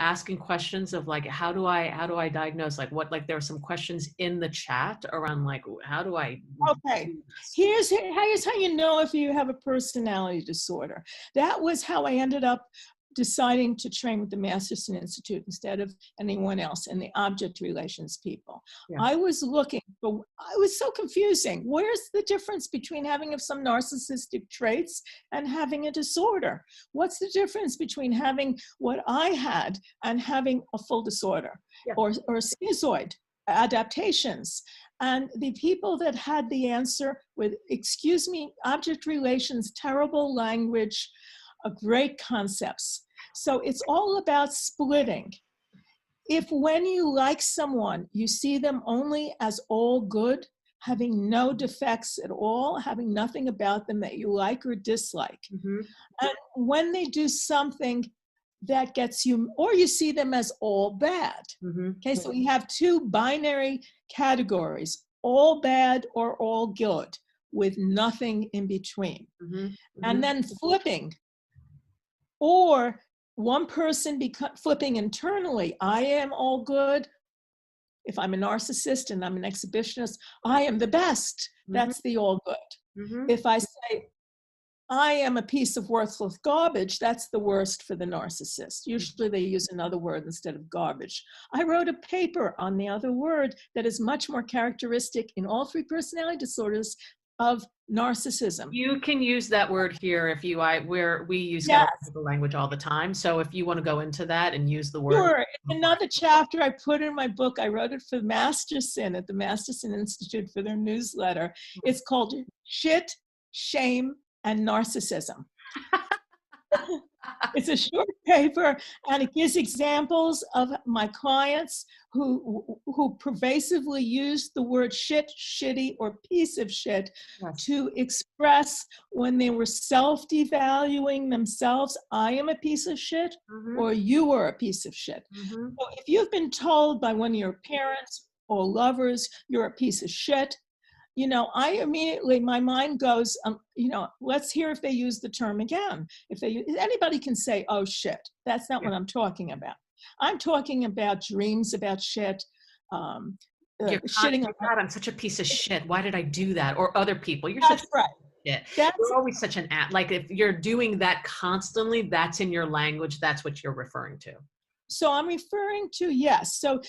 asking questions of like, how do I diagnose, like what, like there were some questions in the chat around like, how do I Okay, do this? here's how you know if you have a personality disorder. That was how I ended up deciding to train with the Masterson Institute instead of anyone else and the object relations people. Yeah. I was looking for, I was so confusing. Where's the difference between having some narcissistic traits and having a disorder? What's the difference between having what I had and having a full disorder? Yeah. or schizoid adaptations? And the people that had the answer with, excuse me, object relations, terrible language, great concepts. So it's all about splitting. If when you like someone, you see them only as all good, having no defects at all, having nothing about them that you like or dislike. Mm-hmm. And when they do something that gets you, or you see them as all bad. Mm-hmm. Okay, so we have two binary categories, all bad or all good, with nothing in between. Mm-hmm. And then flipping, or one person flipping internally, I am all good. If I'm a narcissist and I'm an exhibitionist, I am the best. That's the all good. Mm-hmm. If I say, I am a piece of worthless garbage, that's the worst for the narcissist. Usually they use another word instead of garbage. I wrote a paper on the other word that is much more characteristic in all three personality disorders of narcissism. You can use that word here if you, where we use Yes. language all the time. So if you want to go into that and use the word. Sure. Another chapter I put in my book, I wrote it for Masterson at the Masterson Institute for their newsletter. It's called Shit, Shame, and Narcissism. It's a short paper, and it gives examples of my clients who pervasively use the word shit, shitty, or piece of shit to express when they were self-devaluing themselves, I am a piece of shit, or you are a piece of shit. So if you've been told by one of your parents or lovers, you're a piece of shit, you know, I immediately, my mind goes, you know, let's hear if they use the term again. Anybody can say, oh shit, that's not what I'm talking about. I'm talking about dreams about shit, shitting. God, I'm such a piece of shit. Why did I do that? Or other people. You're That's such right. shit. That's You're always such an like if you're doing that constantly, that's in your language. That's what you're referring to. So I'm referring to, yes. So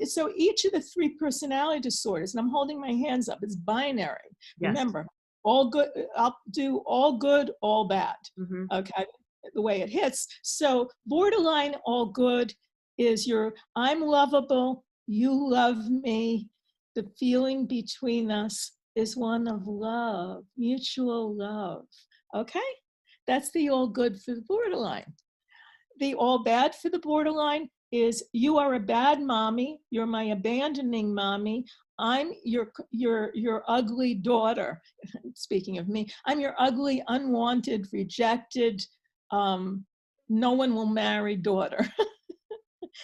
so each of the three personality disorders, and I'm holding my hands up, it's binary. Yes. Remember, all good, I'll do all good, all bad. Okay, the way it hits. So borderline all good is I'm lovable, you love me. The feeling between us is one of love, mutual love. Okay, that's the all good for the borderline. The all bad for the borderline is you are a bad mommy. You're my abandoning mommy. I'm your ugly daughter. Speaking of me, I'm your ugly, unwanted, rejected, no one will marry daughter.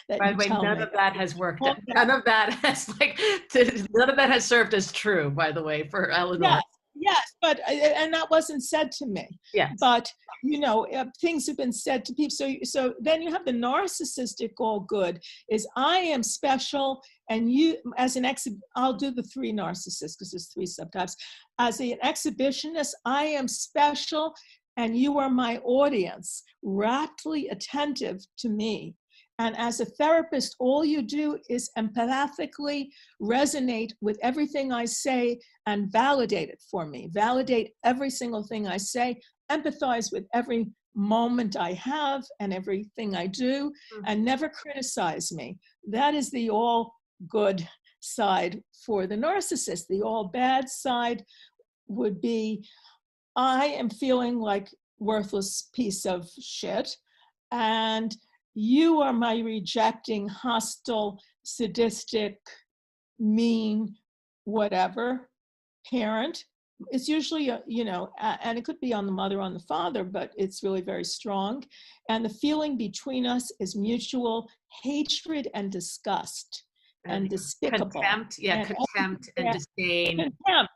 By the way, none of that has worked. None of that has served as true, by the way, for Eleanor. Yes, but, and that wasn't said to me. Yes. But, you know, things have been said to people. So then you have the narcissistic all good is I am special and you, as an I'll do the three narcissists because there's three subtypes. As an exhibitionist, I am special and you are my audience, raptly attentive to me. And as a therapist, all you do is empathically resonate with everything I say and validate it for me. Validate every single thing I say, empathize with every moment I have and everything I do, and never criticize me. That is the all good side for the narcissist. The all bad side would be, I am feeling like worthless piece of shit, and you are my rejecting, hostile, sadistic, mean, whatever parent. It's usually, you know, and it could be on the mother, on the father, but it's really very strong. And the feeling between us is mutual hatred and disgust and despicable. Contempt, contempt and disdain. Contempt.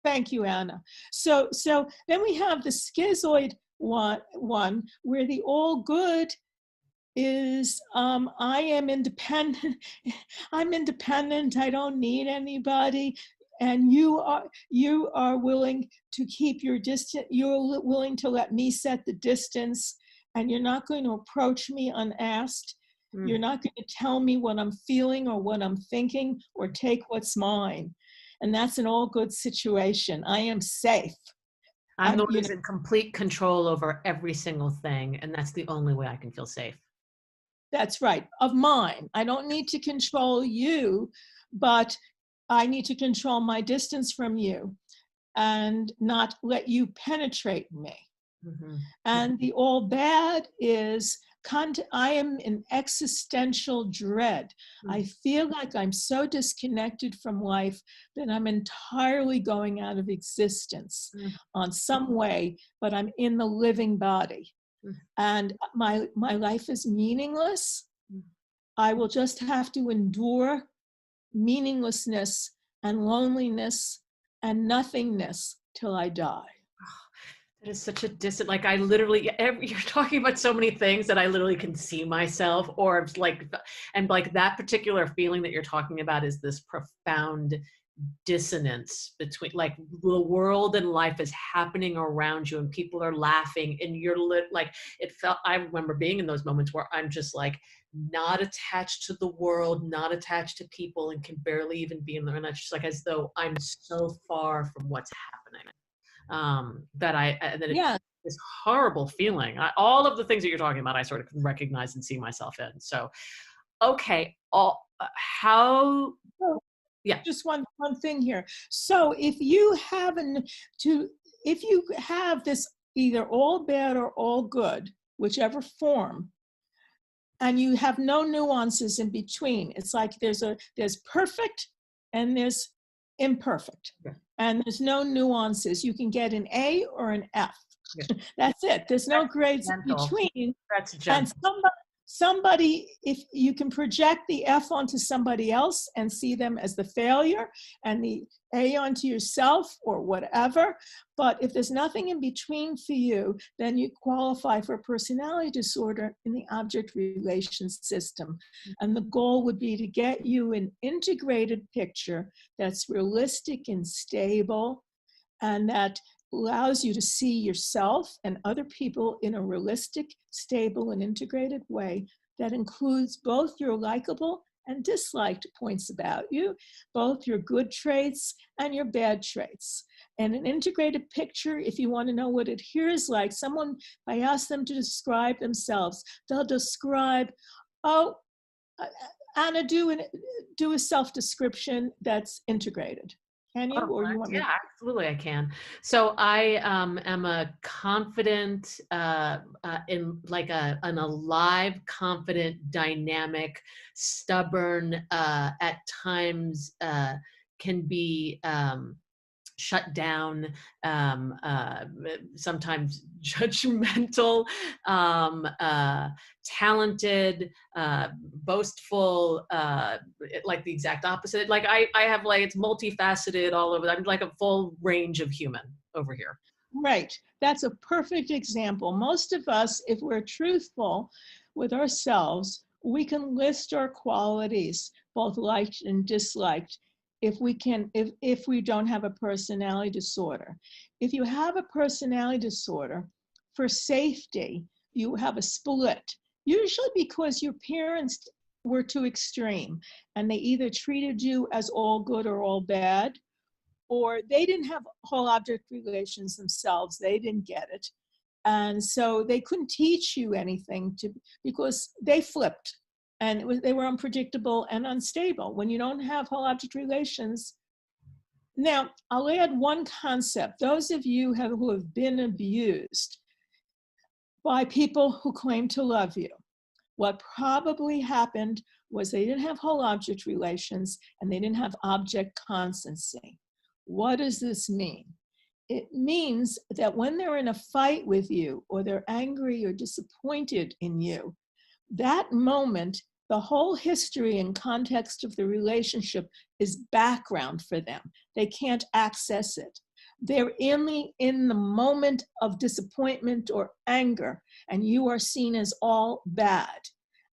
Thank you, Anna. So then we have the schizoid one where the all good is I am independent. I'm independent. I don't need anybody. And you are willing to keep your distance. You're willing to let me set the distance, and you're not going to approach me unasked. You're not going to tell me what I'm feeling or what I'm thinking or take what's mine. And that's an all good situation. I am safe. I'm the one who's in complete control over every single thing, and that's the only way I can feel safe. That's right, of mine. I don't need to control you, but I need to control my distance from you and not let you penetrate me. Mm-hmm. And the all bad is I am in existential dread. Mm-hmm. I feel like I'm so disconnected from life that I'm entirely going out of existence on some way, but I'm in the living body. And my life is meaningless. I will just have to endure meaninglessness and loneliness and nothingness till I die. That is such a distant, like I literally, you're talking about so many things that I literally can see myself, or like, and like that particular feeling that you're talking about is this profound dissonance between like the world and life is happening around you and people are laughing and you're like, it felt, I remember being in those moments where I'm just like not attached to the world, not attached to people, and can barely even be in there. And it's just like as though I'm so far from what's happening. It's this horrible feeling. All of the things that you're talking about, I sort of can recognize and see myself in. So, okay, just one thing here. So if you have this either all bad or all good, whichever form, and you have no nuances in between, it's like there's perfect and there's imperfect. Okay. And there's no nuances. You can get an A or an F. Yeah. That's it. There's no grades in between. That's gentle. And somebody, if you can project the F onto somebody else and see them as the failure and the A onto yourself or whatever. But if there's nothing in between for you, then you qualify for a personality disorder in the object relations system. And the goal would be to get you an integrated picture that's realistic and stable, and that allows you to see yourself and other people in a realistic, stable, and integrated way that includes both your likable and disliked points about you, both your good traits and your bad traits. And an integrated picture, if you want to know what it here is like, someone, I ask them to describe themselves, they'll describe, Anna, do a self-description that's integrated. Can you, or you want me? Yeah, absolutely, I can. So I am a confident, in like an alive, confident, dynamic, stubborn, at times can be shut down, sometimes judgmental, talented, boastful, like the exact opposite. Like I have like, it's multifaceted all over. I'm like a full range of human over here. Right. That's a perfect example. Most of us, if we're truthful with ourselves, we can list our qualities, both liked and disliked, if we don't have a personality disorder. If you have a personality disorder, for safety, you have a split, usually because your parents were too extreme and they either treated you as all good or all bad, or they didn't have whole object relations themselves. They didn't get it. And so they couldn't teach you anything because they flipped. And they were unpredictable and unstable. When you don't have whole object relations. Now, I'll add one concept. Those of you who have been abused by people who claim to love you, what probably happened was they didn't have whole object relations and they didn't have object constancy. What does this mean? It means that when they're in a fight with you or they're angry or disappointed in you, that moment, the whole history and context of the relationship is background for them. They can't access it. They're in the moment of disappointment or anger, and you are seen as all bad.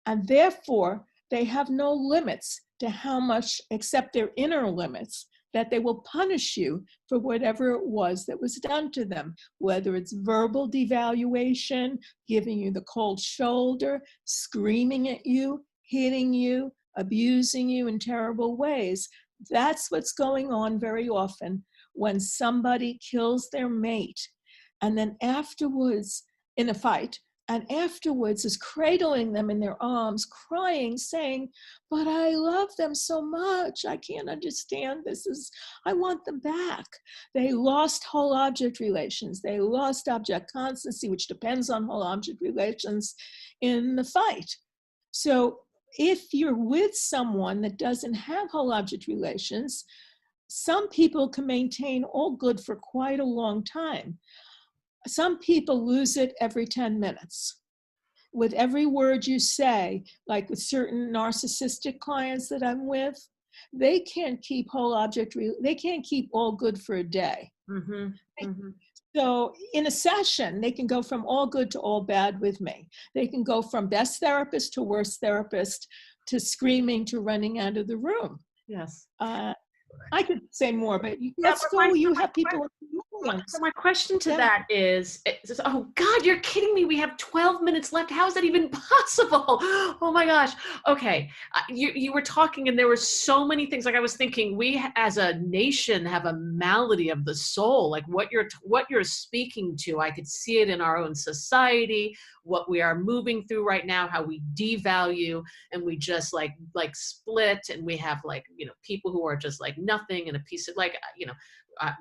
And therefore, they have no limits to how much, except their inner limits, that they will punish you for whatever it was that was done to them, whether it's verbal devaluation, giving you the cold shoulder, screaming at you, hitting you, abusing you in terrible ways. That's what's going on very often when somebody kills their mate and then afterwards in a fight, and afterwards is cradling them in their arms, crying, saying, but I love them so much. I can't understand this. I want them back. They lost whole object relations. They lost object constancy, which depends on whole object relations in the fight. So if you're with someone that doesn't have whole object relations, some people can maintain all good for quite a long time. Some people lose it every 10 minutes. With every word you say, like with certain narcissistic clients that I'm with, they can't keep whole object, they can't keep all good for a day. Mm-hmm. Mm-hmm. So in a session, they can go from all good to all bad with me. They can go from best therapist to worst therapist to screaming to running out of the room. Yes. I could say more, but let's go. You have people. So my question to that is, oh God, you're kidding me. We have 12 minutes left. How is that even possible? Oh my gosh. Okay. You were talking and there were so many things. Like I was thinking, we as a nation have a malady of the soul. Like what you're speaking to, I could see it in our own society, what we are moving through right now, how we devalue and we just like split, and we have people who are just like nothing and a piece of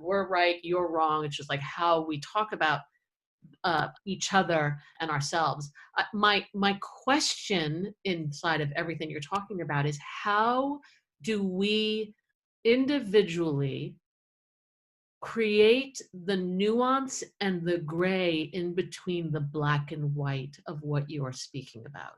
we're right, you're wrong. It's just like how we talk about each other and ourselves. My question inside of everything you're talking about is, how do we individually create the nuance and the gray in between the black and white of what you are speaking about?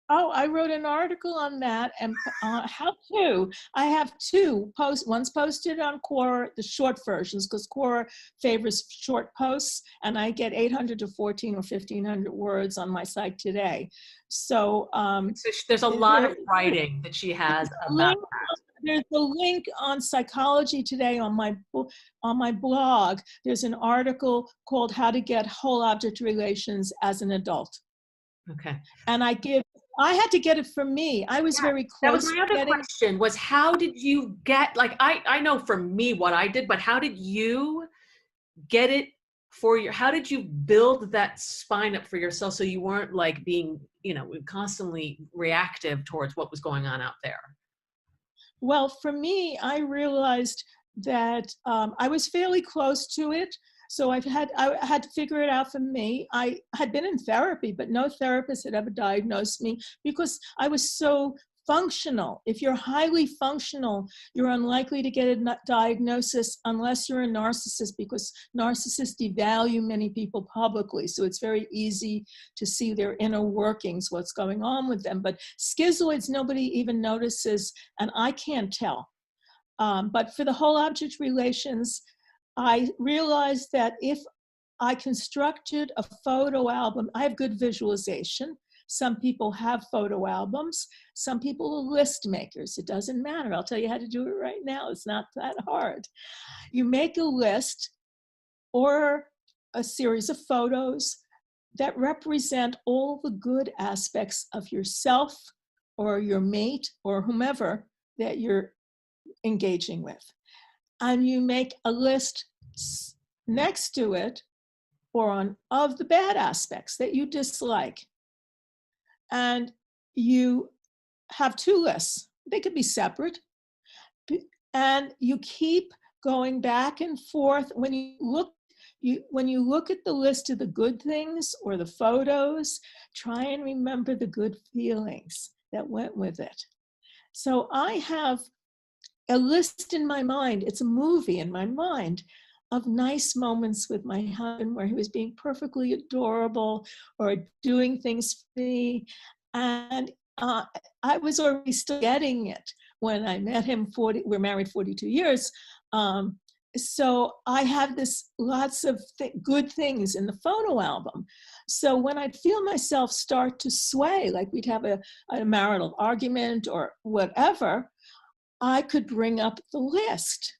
Oh, I wrote an article on that, and how to. I have two posts. One's posted on Quora, the short versions, because Quora favors short posts, and I get 800 to 14 or 1,500 words on my site today. So, so there's a lot of writing that she has about that. There's a link on Psychology Today on my blog. There's an article called "How to Get Whole Object Relations as an Adult." Okay. And I had to get it from me. I was very close. That was my other question, was how did you get, I know for me what I did, but how did you get it how did you build that spine up for yourself so you weren't like being, constantly reactive towards what was going on out there? Well, for me, I realized that I was fairly close to it. So I had to figure it out for me. I had been in therapy, but no therapist had ever diagnosed me because I was so functional. If you're highly functional, you're unlikely to get a diagnosis unless you're a narcissist, because narcissists devalue many people publicly. So it's very easy to see their inner workings, what's going on with them. But schizoids, nobody even notices, and I can't tell. But for the whole object relations, I realized that if I constructed a photo album, I have good visualization. Some people have photo albums. Some people are list makers. It doesn't matter. I'll tell you how to do it right now. It's not that hard. You make a list or a series of photos that represent all the good aspects of yourself or your mate or whomever that you're engaging with. And you make a list next to it of the bad aspects that you dislike. And you have two lists. They could be separate. And you keep going back and forth. When you look at the list of the good things or the photos, try and remember the good feelings that went with it. So I have a list in my mind. It's a movie in my mind of nice moments with my husband where he was being perfectly adorable or doing things for me. And I was already still getting it when I met him. We're married 42 years. So I have lots of good things in the photo album. So when I'd feel myself start to sway, like we'd have a marital argument or whatever, I could bring up the list.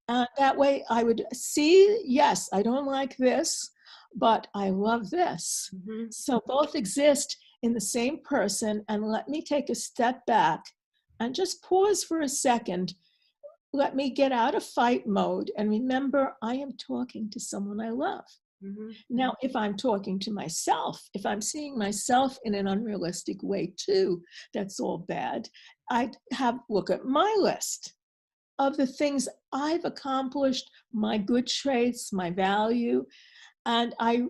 That way I would see, yes, I don't like this, but I love this. Mm-hmm. So both exist in the same person. And let me take a step back and just pause for a second. Let me get out of fight mode and remember I am talking to someone I love. Mm-hmm. Now, if I'm talking to myself, if I'm seeing myself in an unrealistic way too, that's all bad. I'd look at my list of the things I've accomplished, my good traits, my value. And I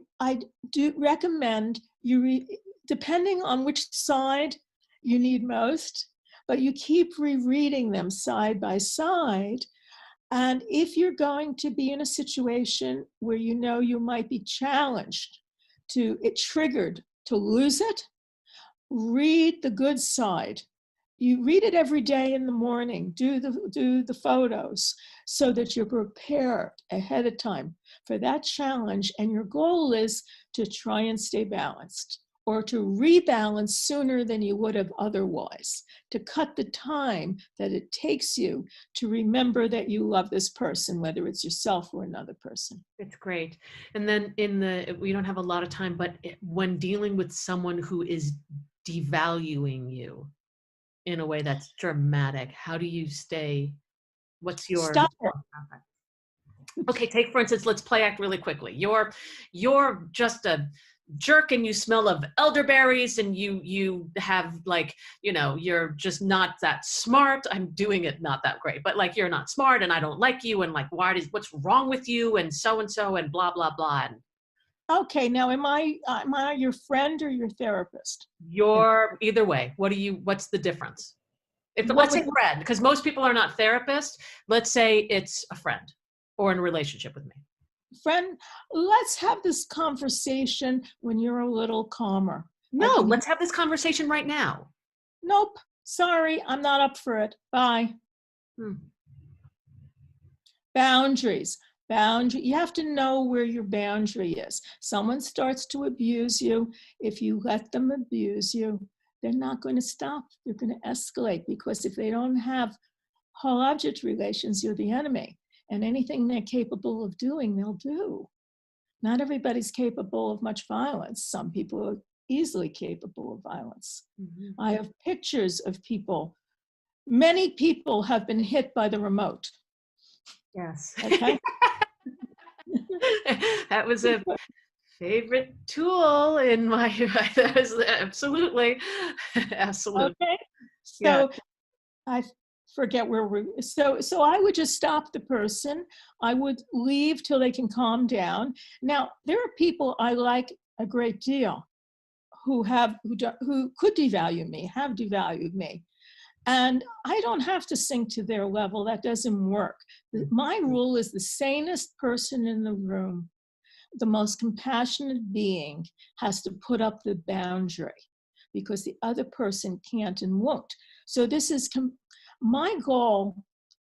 do recommend you, depending on which side you need most, but you keep rereading them side by side. And if you're going to be in a situation where you know you might be challenged triggered to lose it, read the good side. You read it every day in the morning, do the photos so that you're prepared ahead of time for that challenge. And your goal is to try and stay balanced or to rebalance sooner than you would have otherwise, to cut the time that it takes you to remember that you love this person, whether it's yourself or another person. It's great. And then we don't have a lot of time, but when dealing with someone who is devaluing you in a way that's dramatic, how do you what's your Stop it. Okay, take for instance, let's play act really quickly. You're just a jerk and you smell of elderberries and you have like, you're just not that smart. I'm doing it not that great, but like you're not smart and I don't like you and like what's wrong with you and so and blah blah blah. And okay, now am I your friend or your therapist? you're either way. What's the difference? Let's say friend, because most people are not therapists. Let's say it's a friend or in a relationship with me. Friend, let's have this conversation when you're a little calmer. No, let's have this conversation right now. Nope. Sorry, I'm not up for it. Bye. Boundaries. You have to know where your boundary is. Someone starts to abuse you. If you let them abuse you, they're not going to stop. They're going to escalate, because if they don't have whole object relations, you're the enemy. And anything they're capable of doing, they'll do. Not everybody's capable of much violence. Some people are easily capable of violence. Mm-hmm. I have pictures of people. Many people have been hit by the remote. Yes. Okay. That was a favorite tool in my, that was absolutely. Okay. So I forget where so I would just stop the person. I would leave till they can calm down. Now, there are people I like a great deal who could devalue me, have devalued me. And I don't have to sink to their level. That doesn't work. My rule is the sanest person in the room, the most compassionate being, has to put up the boundary, because the other person can't and won't. So this is my goal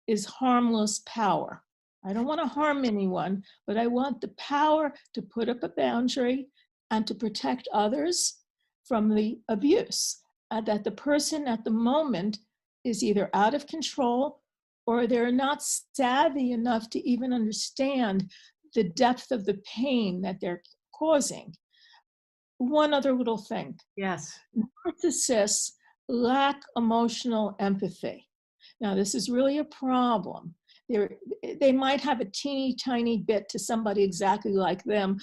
is harmless power. I don't want to harm anyone, but I want the power to put up a boundary and to protect others from the abuse. That the person at the moment is either out of control or they're not savvy enough to even understand the depth of the pain that they're causing. One other little thing. Yes. Narcissists lack emotional empathy. Now, this is really a problem. They might have a teeny tiny bit to somebody exactly like them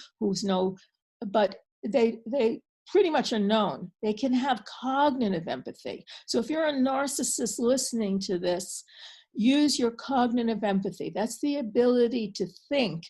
but they pretty much are known. They can have cognitive empathy. So if you're a narcissist listening to this, use your cognitive empathy. That's the ability to think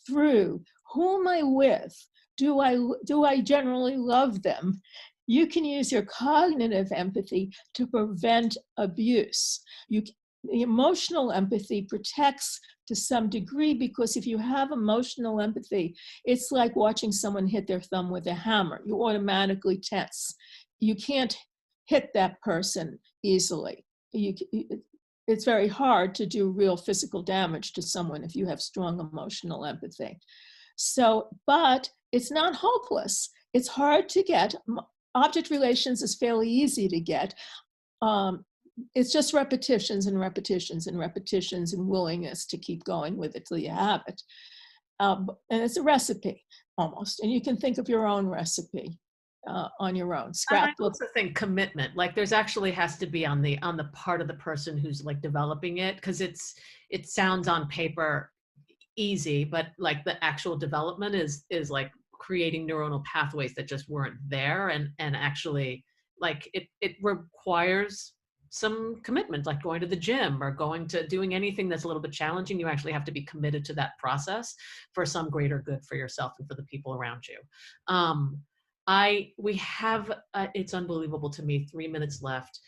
through, who am I with? Do I generally love them? You can use your cognitive empathy to prevent abuse. The emotional empathy protects to some degree, because if you have emotional empathy, it's like watching someone hit their thumb with a hammer. You automatically tense. You can't hit that person easily. It's very hard to do real physical damage to someone if you have strong emotional empathy. So, but it's not hopeless. It's hard to get. Object relations is fairly easy to get. It's just repetitions and repetitions and repetitions and willingness to keep going with it till you have it. And it's a recipe almost. And you can think of your own recipe on your own. I Scrapbook. also think commitment, like there's actually has to be on the part of the person who's like developing it, because it sounds on paper easy, but like the actual development is like creating neuronal pathways that just weren't there, and actually like it requires some commitment, like going to the gym or going to doing anything that's a little bit challenging. You actually have to be committed to that process for some greater good for yourself and for the people around you. We have it's unbelievable to me, 3 minutes left.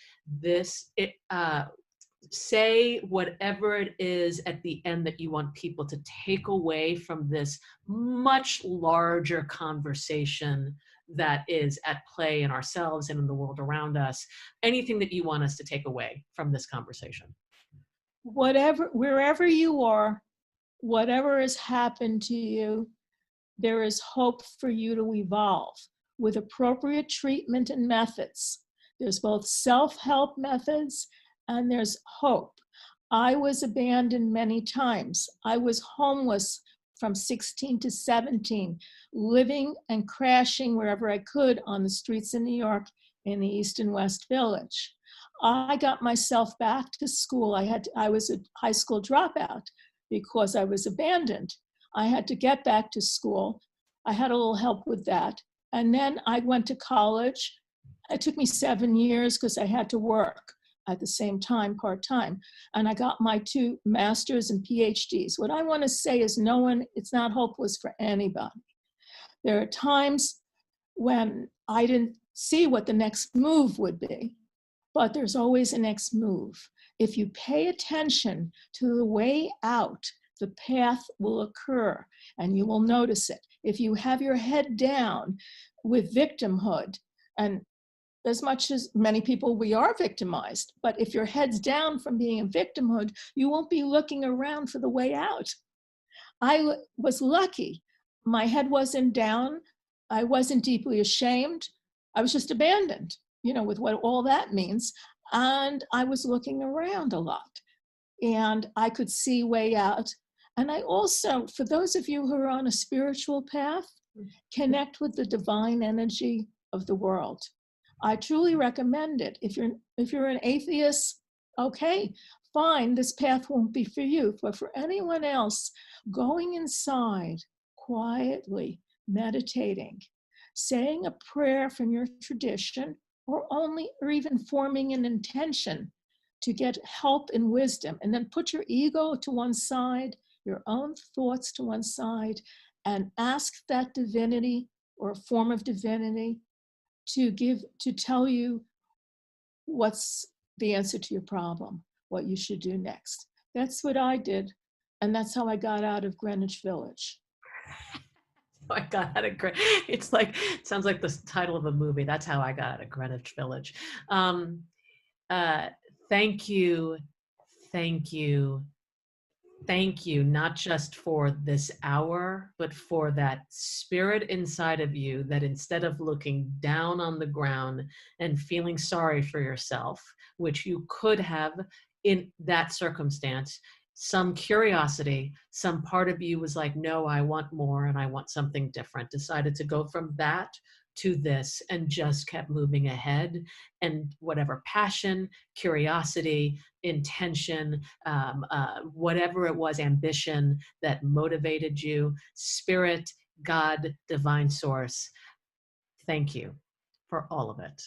Say whatever it is at the end that you want people to take away from this much larger conversation that is at play in ourselves and in the world around us. Anything that you want us to take away from this conversation. Wherever you are, whatever has happened to you, there is hope for you to evolve with appropriate treatment and methods. There's both self-help methods and there's hope. I was abandoned many times. I was homeless from 16 to 17, living and crashing wherever I could on the streets in New York in the East and West Village. I got myself back to school. I was a high school dropout because I was abandoned. I had to get back to school. I had a little help with that. And then I went to college. It took me 7 years because I had to work at the same time, part-time. And I got my 2 masters and PhDs. What I want to say is it's not hopeless for anybody. There are times when I didn't see what the next move would be, but there's always a next move. If you pay attention to the way out, the path will occur and you will notice it. If you have your head down with victimhood, and as much as many people, we are victimized, but if your head's down from being in victimhood, you won't be looking around for the way out. I was lucky. My head wasn't down. I wasn't deeply ashamed. I was just abandoned, with what all that means. And I was looking around a lot and I could see way out. And I also, for those of you who are on a spiritual path, connect with the divine energy of the world. I truly recommend it. If you're an atheist, okay, fine, this path won't be for you. But for anyone else, going inside quietly, meditating, saying a prayer from your tradition, or even forming an intention to get help and wisdom, and then put your ego to one side, your own thoughts to one side, and ask that divinity or a form of divinity to tell you what's the answer to your problem, what you should do next. That's what I did. And that's how I got out of Greenwich Village. I got out of Greenwich. It sounds like the title of a movie. That's how I got out of Greenwich Village. Thank you. Thank you. Thank you, not just for this hour, but for that spirit inside of you that instead of looking down on the ground and feeling sorry for yourself, which you could have in that circumstance, some curiosity, some part of you was like, no, I want more and I want something different, decided to go from that to this and just kept moving ahead. And whatever passion, curiosity, intention, whatever it was, ambition that motivated you, spirit, God, divine source, thank you for all of it.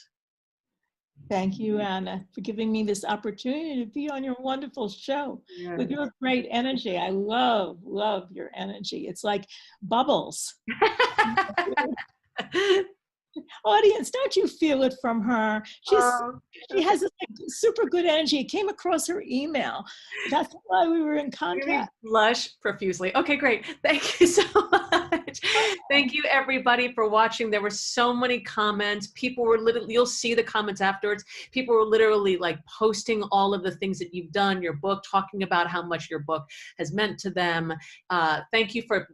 Thank you, Anna, for giving me this opportunity to be on your wonderful show with your great energy. I love your energy. It's like bubbles. Audience, don't you feel it from her? She has this super good energy. It came across her email. That's why we were in contact. Blush profusely. Okay, great. Thank you so much. Thank you everybody for watching. There were so many comments. People were literally, you'll see the comments afterwards. People were literally like posting all of the things that you've done, your book, talking about how much your book has meant to them. Thank you for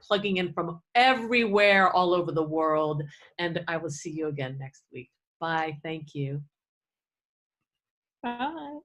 plugging in from everywhere all over the world. And I will see you again next week. Bye. Thank you. Bye.